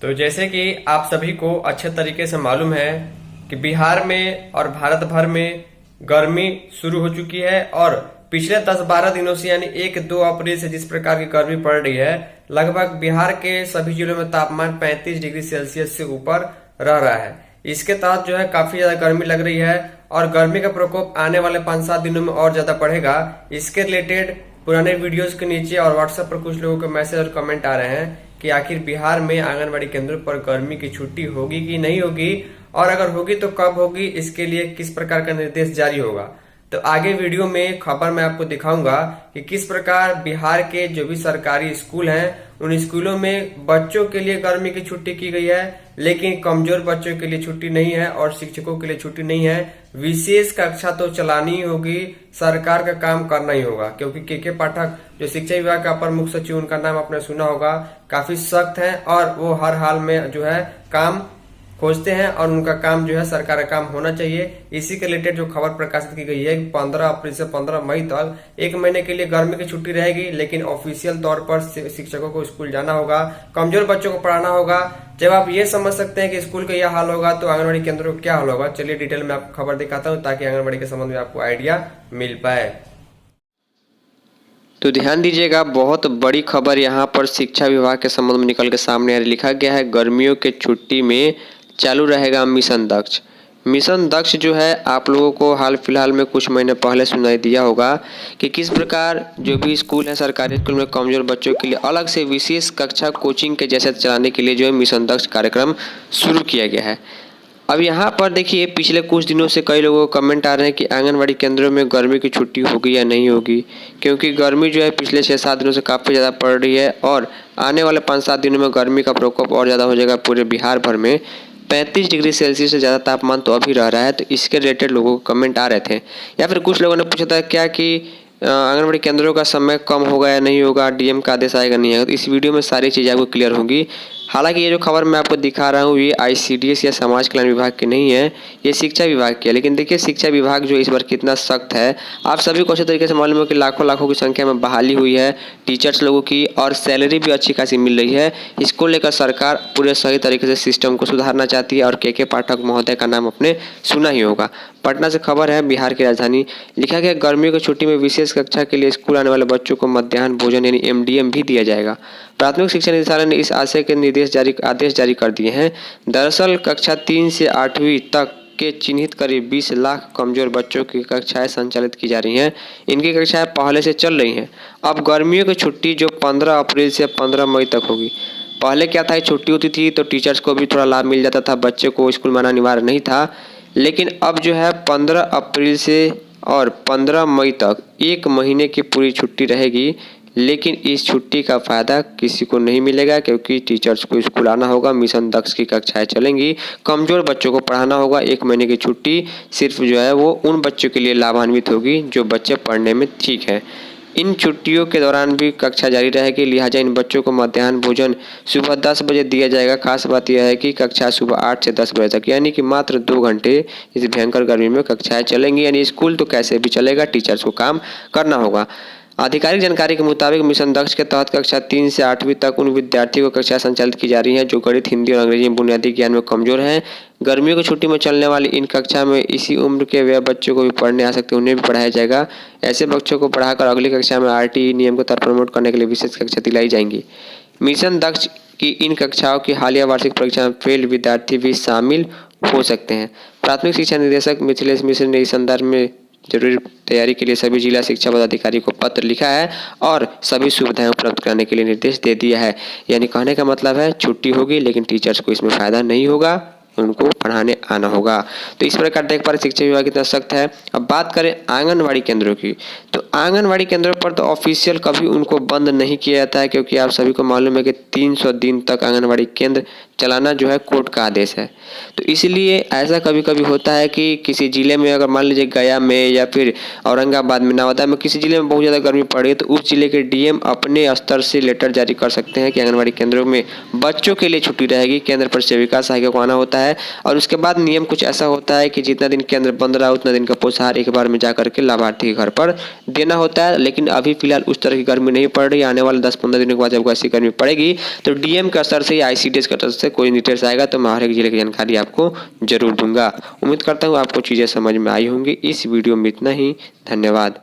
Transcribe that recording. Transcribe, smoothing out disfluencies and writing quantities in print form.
तो जैसे कि आप सभी को अच्छे तरीके से मालूम है कि बिहार में और भारत भर में गर्मी शुरू हो चुकी है और पिछले 10-12 दिनों से यानी 1-2 अप्रैल से जिस प्रकार की गर्मी पड़ रही है, लगभग बिहार के सभी जिलों में तापमान 35 डिग्री सेल्सियस से ऊपर रह रहा है। इसके तहत जो है काफी ज्यादा गर्मी लग रही है और गर्मी का प्रकोप आने वाले 5-7 दिनों में और ज्यादा बढ़ेगा। इसके रिलेटेड पुराने वीडियोस के नीचे और व्हाट्सएप पर कुछ लोगों के मैसेज और कमेंट आ रहे हैं कि आखिर बिहार में आंगनबाड़ी केंद्रों पर गर्मी की छुट्टी होगी कि नहीं होगी और अगर होगी तो कब होगी, इसके लिए किस प्रकार का निर्देश जारी होगा। तो आगे वीडियो में खबर मैं आपको दिखाऊंगा कि किस प्रकार बिहार के जो भी सरकारी स्कूल हैं उन स्कूलों में बच्चों के लिए गर्मी की छुट्टी की गई है, लेकिन कमजोर बच्चों के लिए छुट्टी नहीं है और शिक्षकों के लिए छुट्टी नहीं है। विशेष कक्षा तो चलानी ही होगी, सरकार का काम करना ही होगा, क्योंकि के पाठक जो शिक्षा विभाग का अपर मुख्य सचिव, उनका नाम आपने सुना होगा, काफी सख्त है और वो हर हाल में जो है काम खोजते हैं और उनका काम जो है सरकार का काम होना चाहिए। इसी के रिलेटेड जो खबर प्रकाशित की गई है 15 अप्रैल से 15 मई तक 1 महीने के लिए गर्मी की छुट्टी रहेगी, लेकिन ऑफिशियल तौर पर शिक्षकों को स्कूल जाना होगा, कमजोर बच्चों को पढ़ाना होगा। जब आप ये समझ सकते हैं कि स्कूल का यह हाल होगा तो आंगनबाड़ी केंद्रों को क्या हाल होगा, चलिए डिटेल में आपको खबर दिखाता हूँ ताकि आंगनबाड़ी के संबंध में आपको आइडिया मिल पाए। तो ध्यान दीजिएगा, बहुत बड़ी खबर यहाँ पर शिक्षा विभाग के संबंध में निकल के सामने आ रही। लिखा गया है गर्मियों के छुट्टी में चालू रहेगा मिशन दक्ष। मिशन दक्ष जो है आप लोगों को हाल फिलहाल में कुछ महीने पहले सुनाई दिया होगा कि किस प्रकार जो भी स्कूल है सरकारी स्कूल में कमजोर बच्चों के लिए अलग से विशेष कक्षा कोचिंग के जैसे चलाने के लिए जो है मिशन दक्ष कार्यक्रम शुरू किया गया है। अब यहाँ पर देखिए, पिछले कुछ दिनों से कई लोगों को कमेंट आ रहे हैं कि आंगनबाड़ी केंद्रों में गर्मी की छुट्टी होगी या नहीं होगी, क्योंकि गर्मी जो है पिछले 6-7 दिनों से काफ़ी ज़्यादा पड़ रही है और आने वाले 5-7 दिनों में गर्मी का प्रकोप और ज़्यादा हो जाएगा। पूरे बिहार भर में 35 डिग्री सेल्सियस से ज़्यादा तापमान तो अभी रह रहा है। तो इसके रिलेटेड लोगों को कमेंट आ रहे थे, या फिर कुछ लोगों ने पूछा था क्या कि आंगनबाड़ी केंद्रों का समय कम होगा या नहीं होगा, डीएम का आदेश आएगा नहीं आएगा। तो इस वीडियो में सारी चीज़ें आपको क्लियर होंगी। हालांकि ये जो खबर मैं आपको दिखा रहा हूँ ये आईसीडीएस या समाज कल्याण विभाग की नहीं है, ये शिक्षा विभाग की है। लेकिन देखिए शिक्षा विभाग जो इस बार कितना सख्त है, आप सभी को अच्छे तरीके से मालूम है कि लाखों लाखों की संख्या में बहाली हुई है टीचर्स लोगों की और सैलरी भी अच्छी खासी मिल रही है। इसको लेकर सरकार पूरे सही तरीके से सिस्टम को सुधारना चाहती है और के पाठक महोदय का नाम आपने सुना ही होगा। पटना से खबर है, बिहार की राजधानी। लिखा गया गर्मियों की छुट्टी में विशेष कक्षा के लिए स्कूल आने वाले बच्चों को मध्याह्न भोजन यानी एमडीएम भी दिया जाएगा। प्राथमिक शिक्षा निदेशालय ने इस आशय के आदेश जारी कर दिए हैं। दरअसल कक्षा 3 से 8वीं तक के चिन्हित करीब 20 लाख कमजोर बच्चों की कक्षाएं संचालित की जा रही हैं। इनकी कक्षाएं पहले से चल रही हैं। अब गर्मियों की छुट्टी जो 15 अप्रैल से 15 मई तक होगी। पहले क्या था, छुट्टी होती थी तो टीचर्स को भी थोड़ा लाभ मिल जाता था, बच्चे को स्कूल में आना अनिवार्य नहीं था। लेकिन अब जो है 15 अप्रैल से और 15 मई तक 1 महीने की पूरी छुट्टी रहेगी। लेकिन इस छुट्टी का फ़ायदा किसी को नहीं मिलेगा, क्योंकि टीचर्स को स्कूल आना होगा, मिशन दक्ष की कक्षाएं चलेंगी, कमज़ोर बच्चों को पढ़ाना होगा। 1 महीने की छुट्टी सिर्फ जो है वो उन बच्चों के लिए लाभान्वित होगी जो बच्चे पढ़ने में ठीक हैं। इन छुट्टियों के दौरान भी कक्षा जारी रहेगी, लिहाजा इन बच्चों को मध्याह्न भोजन सुबह 10 बजे दिया जाएगा। खास बात यह है कि कक्षा सुबह 8 से 10 बजे तक, यानी कि मात्र 2 घंटे इस भयंकर गर्मी में कक्षाएं चलेंगी। यानी स्कूल तो कैसे भी चलेगा, टीचर्स को काम करना होगा। आधिकारिक जानकारी के मुताबिक मिशन दक्ष के तहत कक्षा 3 से 8वीं तक उन विद्यार्थियों को कक्षाएं संचालित की जा रही हैं जो गणित, हिंदी और अंग्रेजी में बुनियादी ज्ञान में कमजोर हैं। गर्मियों की छुट्टी में चलने वाली इन कक्षा में इसी उम्र के वे बच्चों को भी पढ़ने आ सकते हैं, उन्हें भी पढ़ाया जाएगा। ऐसे बच्चों को पढ़ाकर अगली कक्षा में आरटीई नियम को प्रमोट करने के लिए विशेष कक्षा दिलाई जाएंगी। मिशन दक्ष की इन कक्षाओं की हालिया वार्षिक परीक्षा में फेल विद्यार्थी भी शामिल हो सकते हैं। प्राथमिक शिक्षा निदेशक मिथिलेश मिश्र ने इस संदर्भ में जरूरी तैयारी के लिए सभी जिला शिक्षा पदाधिकारी को पत्र लिखा है और सभी सुविधाएं उपलब्ध कराने के लिए निर्देश दे दिया है। यानी कहने का मतलब है छुट्टी होगी लेकिन टीचर्स को इसमें फायदा नहीं होगा, उनको पढ़ाने आना होगा। तो इस प्रकार देख पा रहे शिक्षा विभाग कितना सख्त है। अब बात करें आंगनवाड़ी केंद्रों की, तो आंगनवाड़ी केंद्रों पर तो ऑफिशियल कभी उनको बंद नहीं किया जाता है, क्योंकि आप सभी को मालूम है कि 300 दिन तक आंगनवाड़ी केंद्र चलाना जो है कोर्ट का आदेश है। तो इसलिए ऐसा कभी कभी होता है कि किसी जिले में अगर मान लीजिए गया में या फिर औरंगाबाद में, नवादा में, किसी जिले में बहुत ज़्यादा गर्मी पड़ रही है तो उस जिले के डीएम अपने स्तर से लेटर जारी कर सकते हैं कि आंगनवाड़ी केंद्रों में बच्चों के लिए छुट्टी रहेगी। केंद्र पर सेविका सहायिका को आना होता है, है। और उसके बाद नियम कुछ ऐसा होता है कि जितना दिन केंद्र बंद रहा उतना दिन का पोषाहार एक बार में जाकर के लाभार्थी के घर पर देना होता है। लेकिन अभी फिलहाल उस तरह की गर्मी नहीं पड़ रही। आने वाले 10-15 दिनों के बाद जब ऐसी गर्मी पड़ेगी तो डीएम के स्तर से या ICDS के स्तर से कोई डिटेल्स आएगा तो मैं हर एक जिले की जानकारी आपको जरूर दूंगा। उम्मीद करता हूँ आपको चीज़ें समझ में आई होंगी। इस वीडियो में इतना ही। धन्यवाद।